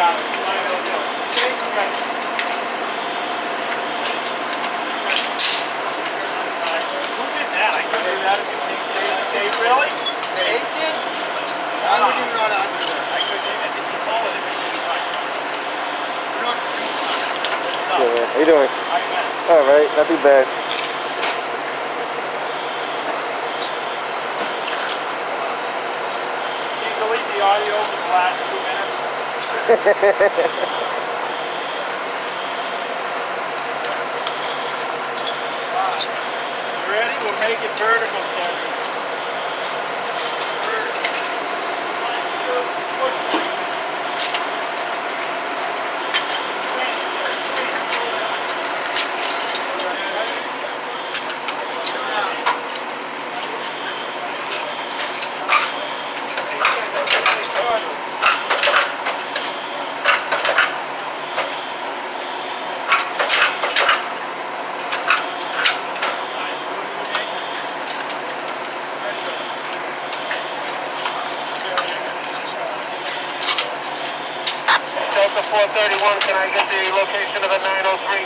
Really? The 18? I wouldn't even know how to do that. I couldn't even. Did you call it? Yeah, man. How you doing? All right, not too bad. Can you delete the audio for the last 2 minutes? You ready? We'll make it vertical, Kevin. Delta 431, can I get the location of the 903?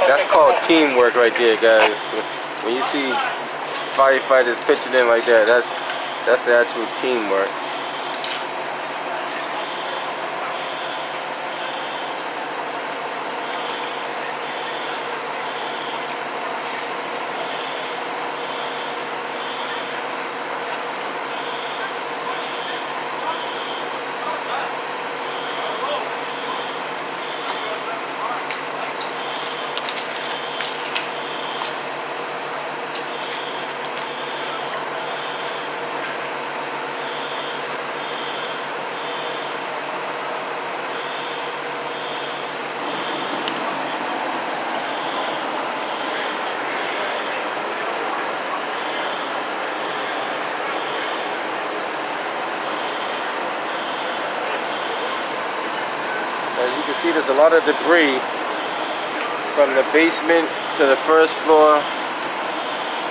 That's called teamwork right there, guys. When you see firefighters pitching in like that, that's the actual teamwork. As you can see, there's a lot of debris from the basement to the first floor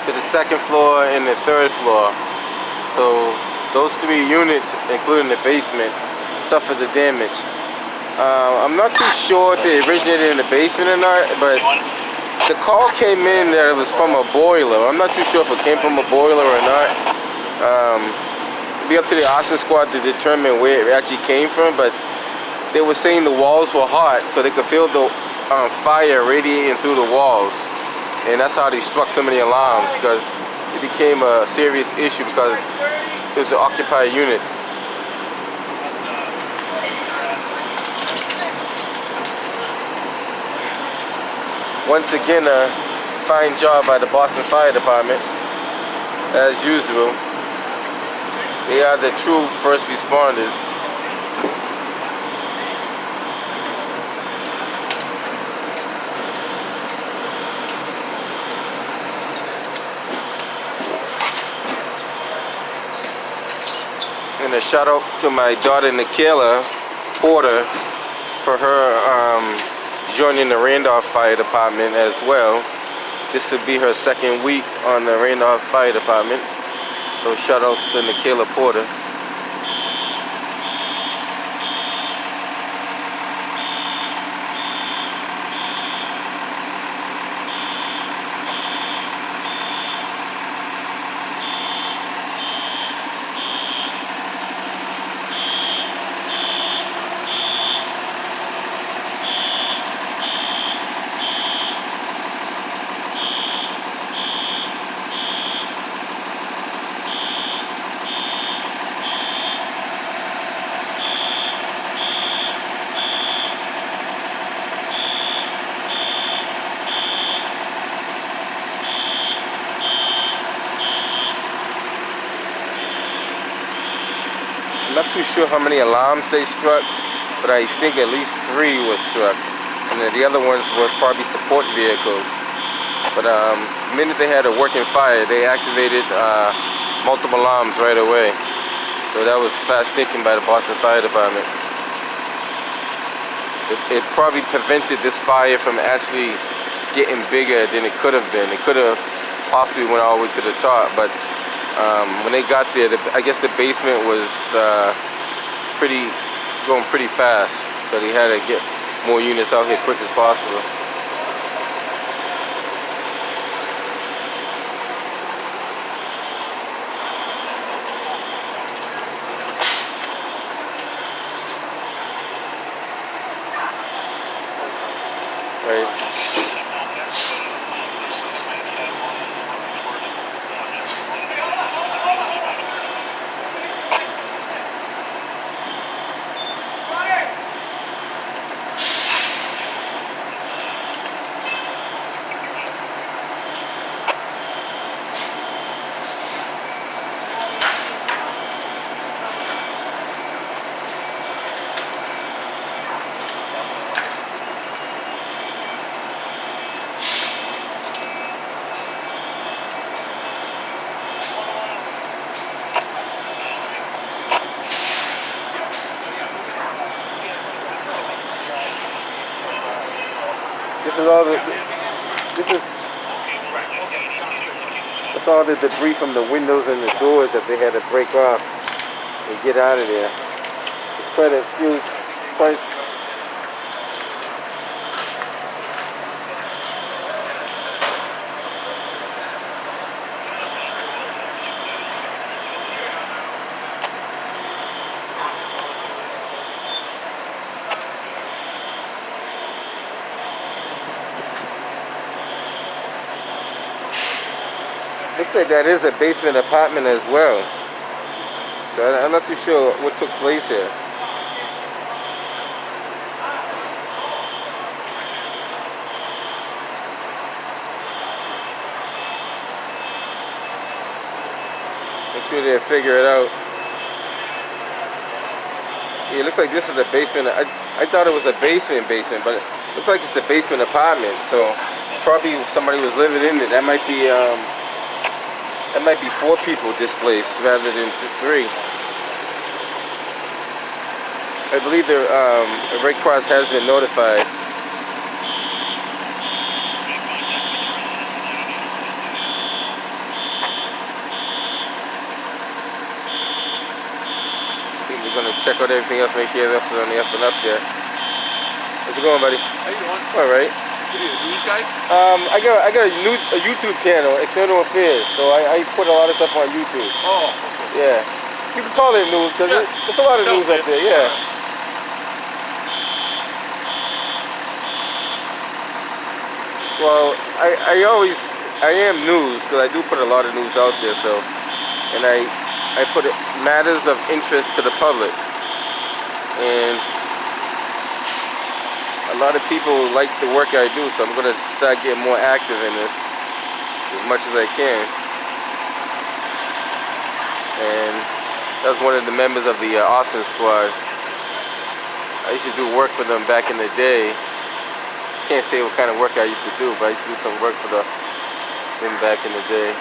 to the second floor and the third floor. So those 3 units, including the basement, suffered the damage. I'm not too sure if it originated in the basement or not, but the call came in that it was from a boiler. I'm not too sure if it came from a boiler or not. It'll be up to the arson squad to determine where it actually came from, but they were saying the walls were hot, so they could feel the fire radiating through the walls. And that's how they struck so many alarms, because it became a serious issue because it was the occupied units. Once again, a fine job by the Boston Fire Department, as usual. They are the true first responders. And a shout out to my daughter Nikayla Porter for her joining the Randolph Fire Department as well. This will be her second week on the Randolph Fire Department. So shout outs to Nikayla Porter. I'm not too sure how many alarms they struck, but I think at least 3 were struck. And then the other ones were probably support vehicles. But the minute they had a working fire, they activated multiple alarms right away. So that was fast thinking by the Boston Fire Department. It probably prevented this fire from actually getting bigger than it could have been. It could have possibly went all the way to the top. But when they got there, I guess the basement was going pretty fast, so they had to get more units out here quick as possible. Right. That's all the debris from the windows and the doors that they had to break off and get out of there. It's quite a few, looks like that is a basement apartment as well. So I'm not too sure what took place here. I'm sure they'll figure it out. Yeah, it looks like this is a basement. I thought it was a basement, but it looks like it's the basement apartment. So probably somebody was living in it. That might be 4 people displaced rather than 3. I believe the Red Cross has been notified. I think we're gonna check out everything else, make sure everything else is on the up and up there. How's it going, buddy? How you doing? All right. What are you, a news guy? I got a YouTube channel, External Affairs, so I put a lot of stuff on YouTube. Oh. Yeah. You can call it news, because there's a lot of news up there, yeah. Well, I am news, because I do put a lot of news out there, so, and I put matters of interest to the public. And a lot of people like the work I do, so I'm going to start getting more active in this as much as I can. And that was one of the members of the Austin Squad. I used to do work for them back in the day. Can't say what kind of work I used to do, but I used to do some work for them back in the day.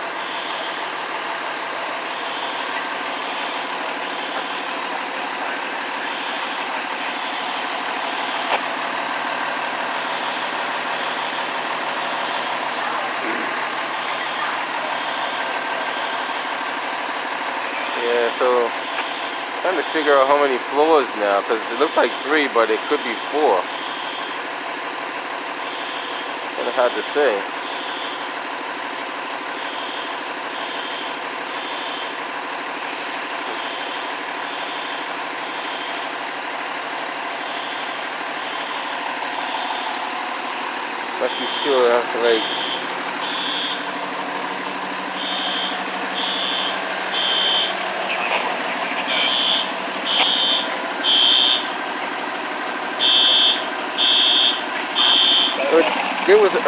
Yeah, so I'm trying to figure out how many floors now, because it looks like 3, but it could be 4. Kind of hard to say. Not too sure, like.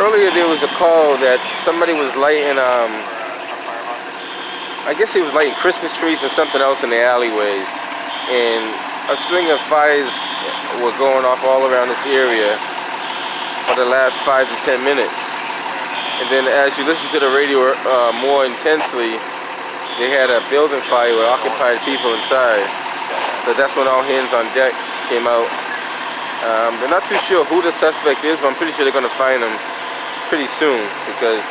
Earlier there was a call that somebody was lighting, I guess he was lighting Christmas trees and something else in the alleyways. And a string of fires were going off all around this area for the last 5 to 10 minutes. And then as you listen to the radio more intensely, they had a building fire with occupied people inside. So that's when all hands on deck came out. They're not too sure who the suspect is, but I'm pretty sure they're going to find him pretty soon, because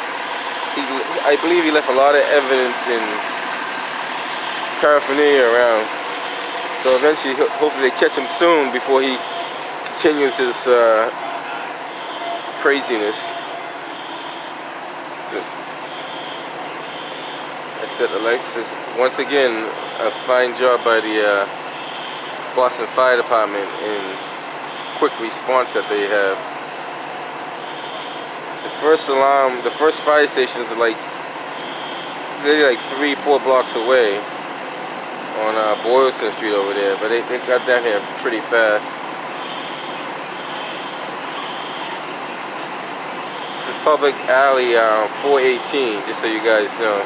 I believe he left a lot of evidence and paraphernalia around. So eventually, hopefully they catch him soon before he continues his craziness. That's it, Alexis. Once again, a fine job by the Boston Fire Department in quick response that they have. The first alarm, the first fire stations are like literally like 3-4 blocks away on Boylston Street over there, but they got down here pretty fast. This is public alley 418, just so you guys know,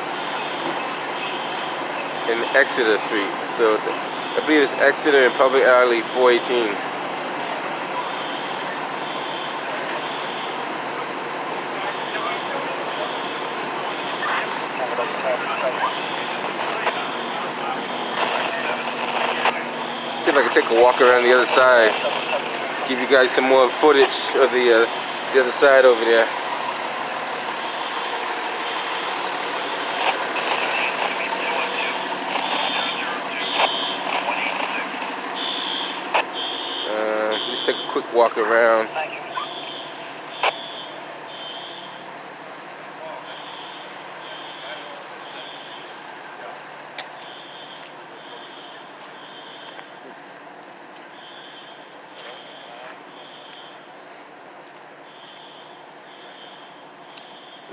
in Exeter Street. So I believe it's Exeter and public alley 418. See if I can take a walk around the other side, give you guys some more footage of the other side over there. Just take a quick walk around.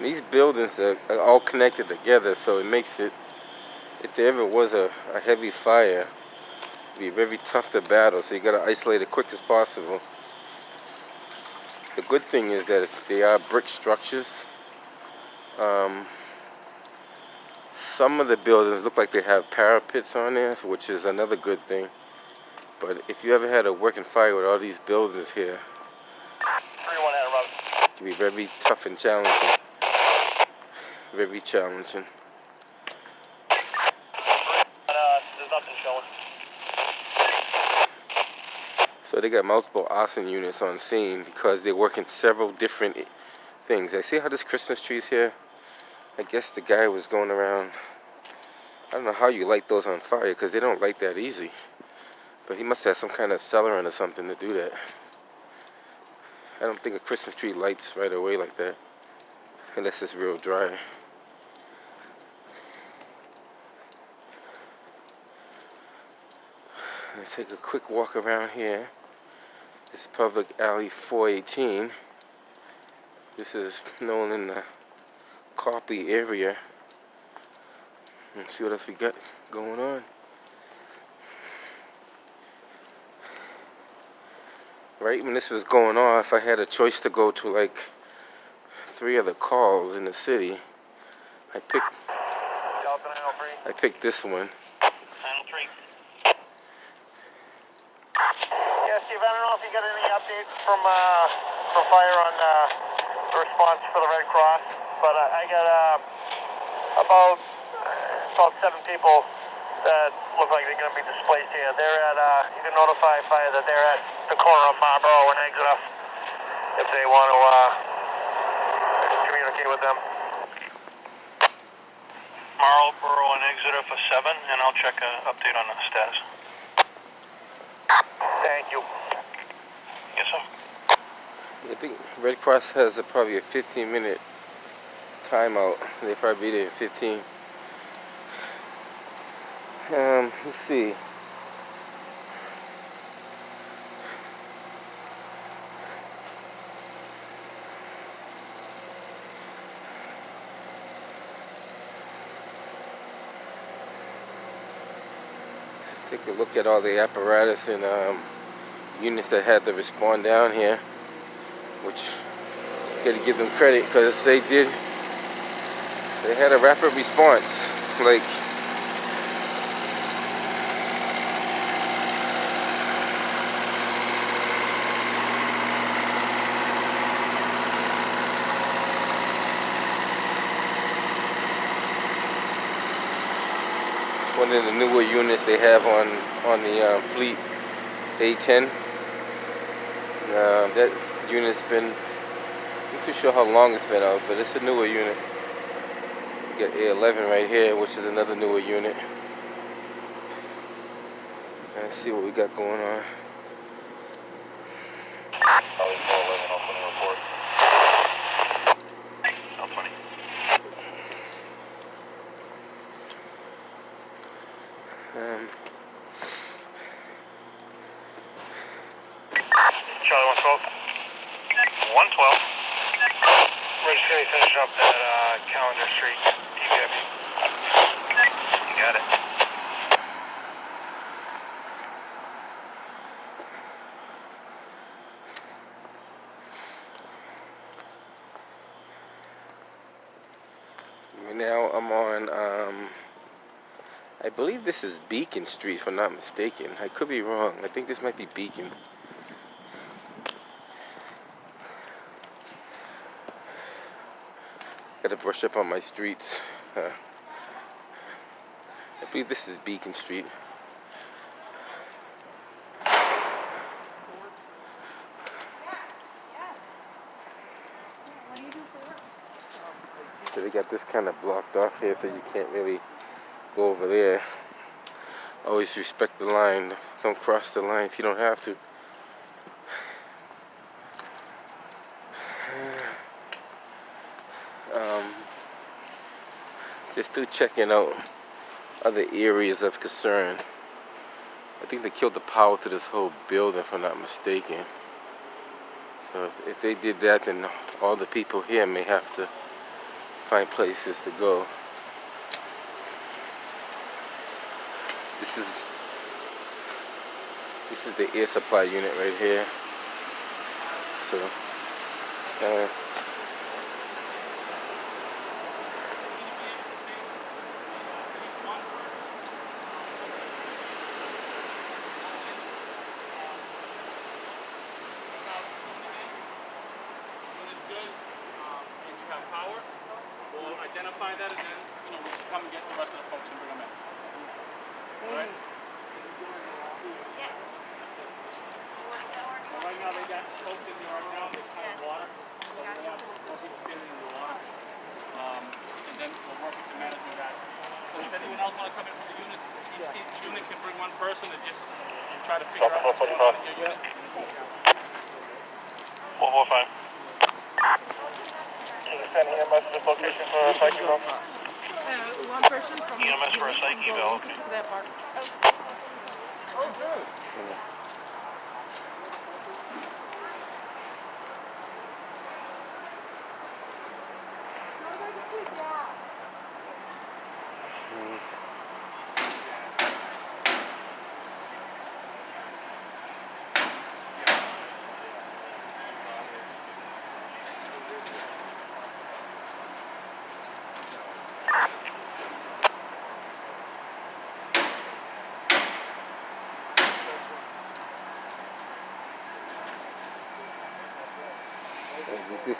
These buildings are all connected together, so it makes it, if there ever was a heavy fire, it'd be very tough to battle, so you gotta isolate it quick as possible. The good thing is that they are brick structures. Some of the buildings look like they have parapets on there, which is another good thing. But if you ever had a working fire with all these buildings here, it can be very tough and challenging. Very challenging. There's nothing showing. So they got multiple arson units on scene because they're working several different things. I see how this Christmas tree is here. I guess the guy was going around. I don't know how you light those on fire because they don't light that easy. But he must have some kind of accelerant or something to do that. I don't think a Christmas tree lights right away like that unless it's real dry. Let's take a quick walk around here. This is public alley 418. This is known in the Copley area. Let's see what else we got going on. Right when this was going off, I had a choice to go to like 3 other calls in the city. I picked this one. Steve, I don't know if you got any updates from fire on the response for the Red Cross, but I got about 7 people that look like they're going to be displaced here. They're at, you can notify fire that they're at the corner of Marlborough and Exeter if they want to communicate with them. Marlborough and Exeter for 7, and I'll check an update on the status. Thank you. Yes, sir. I think Red Cross has probably a 15-minute timeout. They probably be there in 15. Let's see. Let's take a look at all the apparatus and units that had to respond down here, which got to give them credit because they had a rapid response. Like, it's one of the newer units they have on the fleet A10. That unit's been, I'm not too sure how long it's been out, but it's a newer unit. got A11 right here, which is another newer unit. Let's see what we got going on. Charlie 112. 112. We're just going to finish up that Calendar Street EVIP. You got it. Right now I'm on, I believe this is Beacon Street, if I'm not mistaken. I could be wrong. I think this might be Beacon. Gotta brush up on my streets. I believe this is Beacon Street. So they got this kind of blocked off here, so you can't really go over there. Always respect the line. Don't cross the line if you don't have to. Just still checking out other areas of concern. I think they killed the power to this whole building, if I'm not mistaken. So if they did that, then all the people here may have to find places to go. This is the air supply unit right here. So identify that, and then, you know, we can come and get the rest of the folks and bring them in. All right? So right now they got folks in there right now. There's kind of water. So we're going to have people standing in the water. And then we'll work with the management guy. So if anyone else want to come in from the units, each unit can bring one person and just try to figure out what's going on in your unit. 445. Send EMS to the location for a psych eval. One person from EMS for a psych eval. to that part. Oh, good.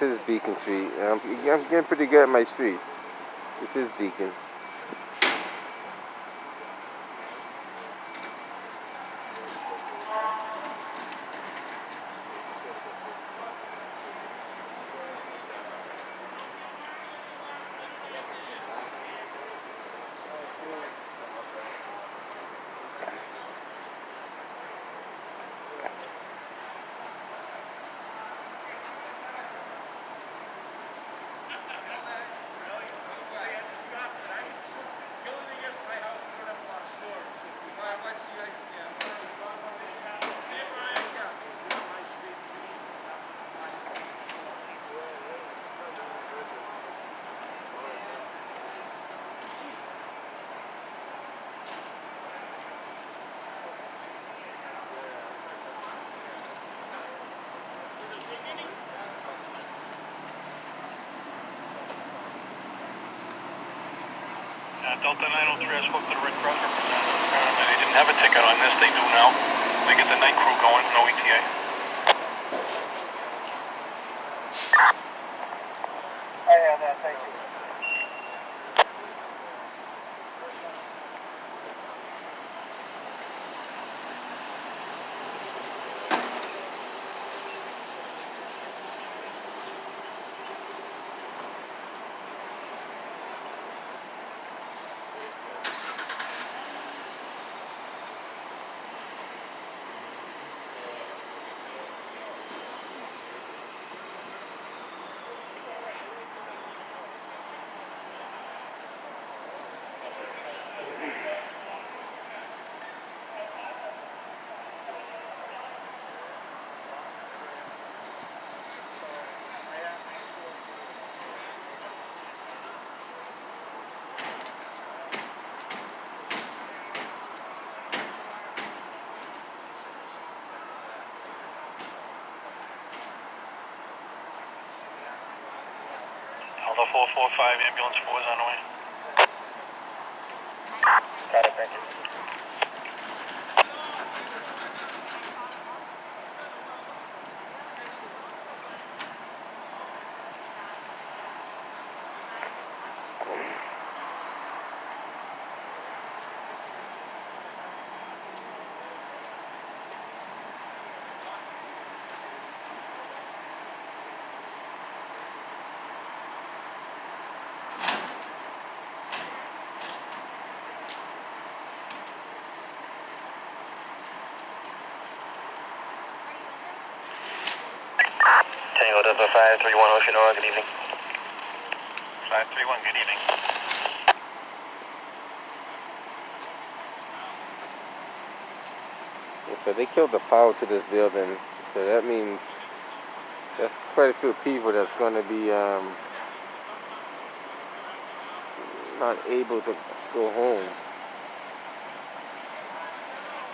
this is Beacon Street. I'm getting pretty good at my streets. This is Beacon. Delta 903, I spoke to the Red Cross representative. Apparently they didn't have a ticket on this. They do now. They get the night crew going, no ETA. I have that, thank you. Tango 445, ambulance 4 is on the way. Got it, thank you. Tango Delta 531 Ocean Aura, good evening. 531, good evening. So they killed the power to this building. So that means there's quite a few people that's going to be not able to go home.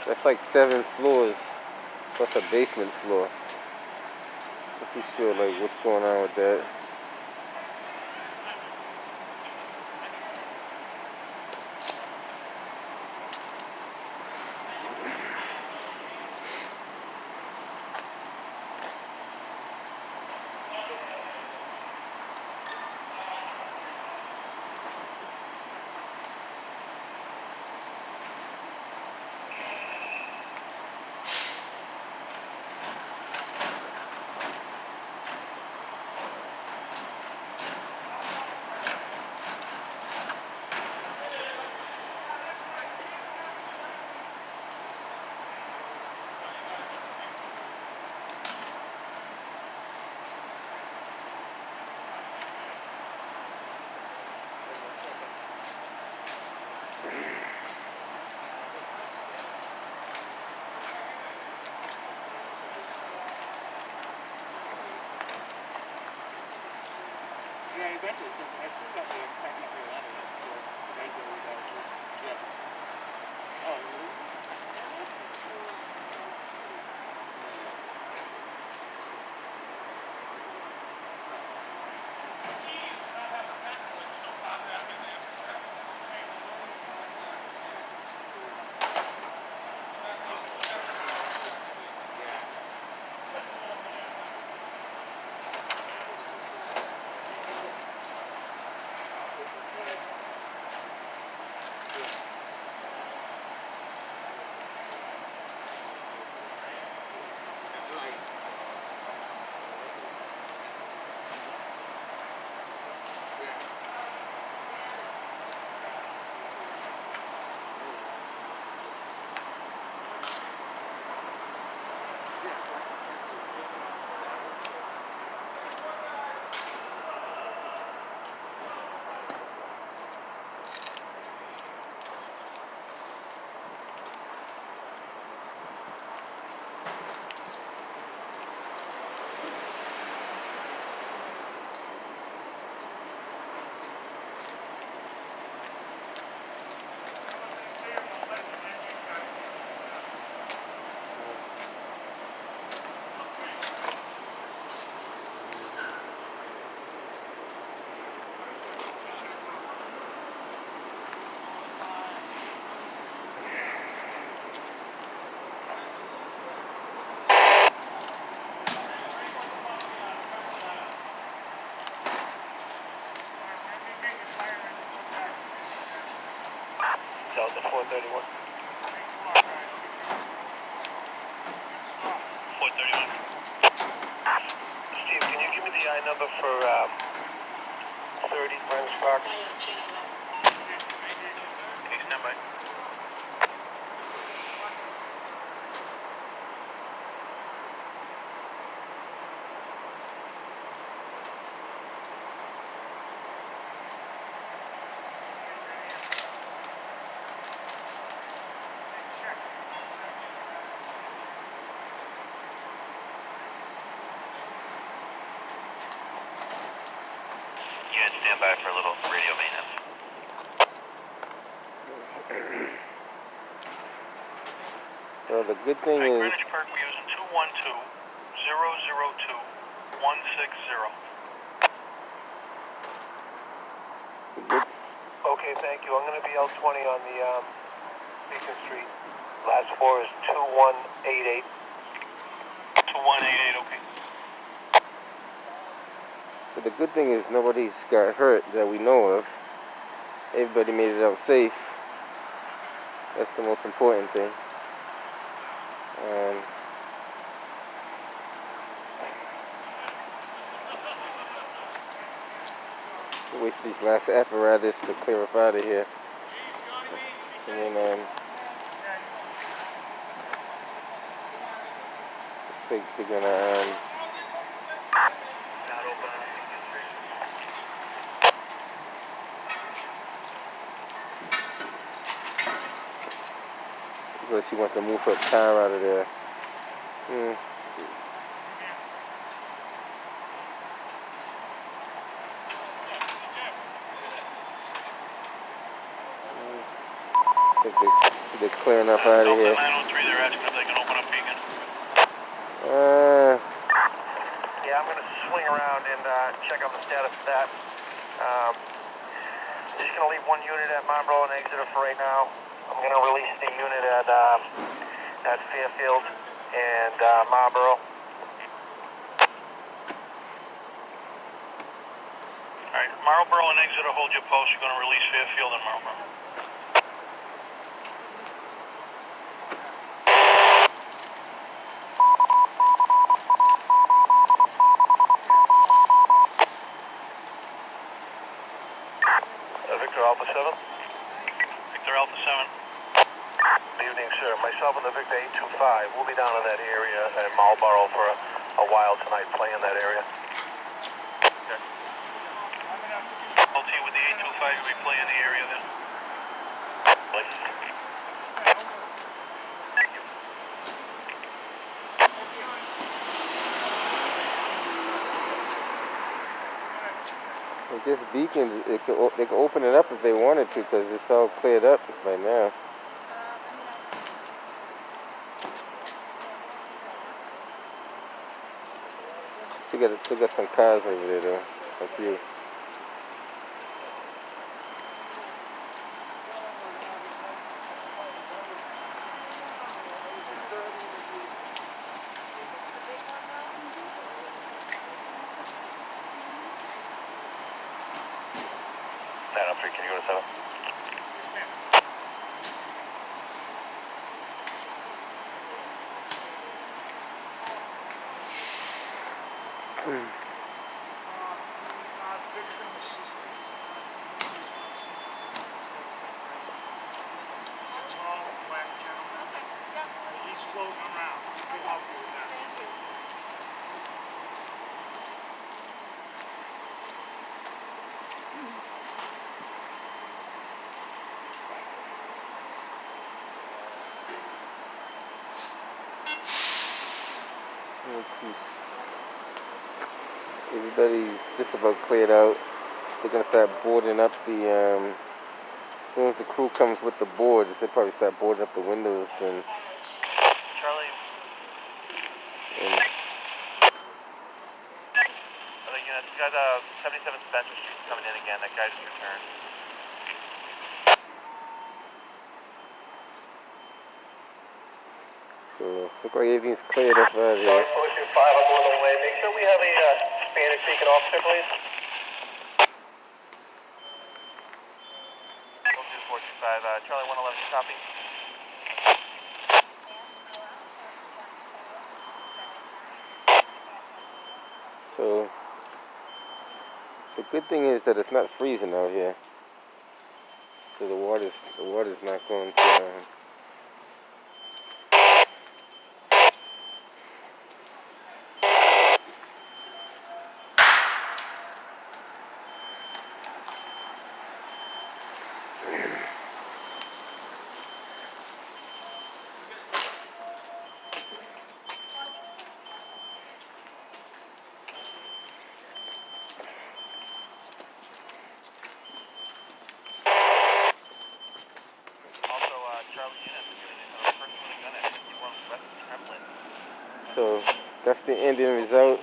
That's like 7 floors plus a basement floor. Not too sure like what's going on with that. Yeah, eventually, because as soon as they're packing up their ladders, so eventually yeah. Oh, really? Delta 431. 431. Steve, can you give me the I number for 30 Burns Park? Okay, stand by. Yeah, stand by for a little radio maintenance. Well, the good thing At is Greenwich Park, we're using 212-002-160. Okay, thank you. I'm going to be L20 on the Beacon Street. Last four is 2188. 2188, okay. But the good thing is nobody's got hurt that we know of. Everybody made it out safe. That's the most important thing. Wait for these last apparatus to clear up out of here. And then they're gonna Not open on Beacon Street. because she wants to move her car out of there. They're clearing up out of here. 903, they're asking if they can open up Beacon. Yeah, I'm going to swing around and check on the status of that. Just going to leave one unit at Marlboro and Exeter for right now. I'm going to release the unit at Fairfield and Marlboro. All right, Marlboro and Exeter, hold your post. You're going to release Fairfield and Marlboro. Victor Alpha 7. Victor Alpha 7. Good evening, sir. Myself and the Victor 825. We'll be down in that area at Marlboro for a while tonight, playing that area. Okay. LT with the 825, you'll be playing the area then. Thank you. With this beacon, they could open it up if they wanted to, because it's all cleared up right now. Still got some cars over there though, a few. Can you go to 7? He's floating around. He'll help you with that. Everybody's just about cleared out. They're gonna start boarding up the as soon as the crew comes with the boards, they'll probably start boarding up the windows and Charlie. Other units, you got 77 Spencer Street coming in again. That guy's returned. so look like everything's cleared up out here. 425, I'm on the way. Make sure we have a Spanish speaking officer, please. We'll do 425. Charlie 111, copy. So the good thing is that it's not freezing out here. So the water's not going to So that's the ending result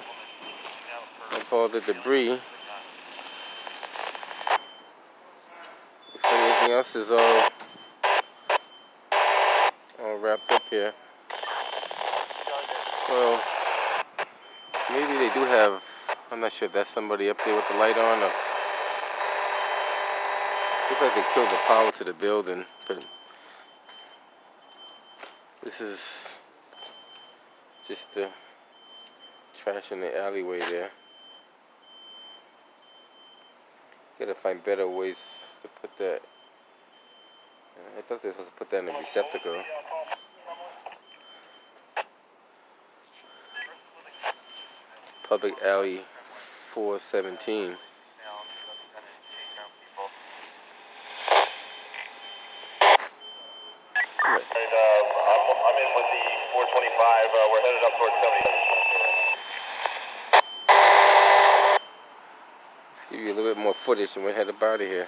of all the debris. everything else is all wrapped up here. Well, maybe they do have, I'm not sure if that's somebody up there with the light on, or looks like they killed the power to the building, but this is just the trash in the alleyway there. Gotta find better ways to put that. I thought they were supposed to put that in a receptacle. Public alley 417. I'm in with the 425. We're headed up towards 70. Let's give you a little bit more footage and we'll head up out of here.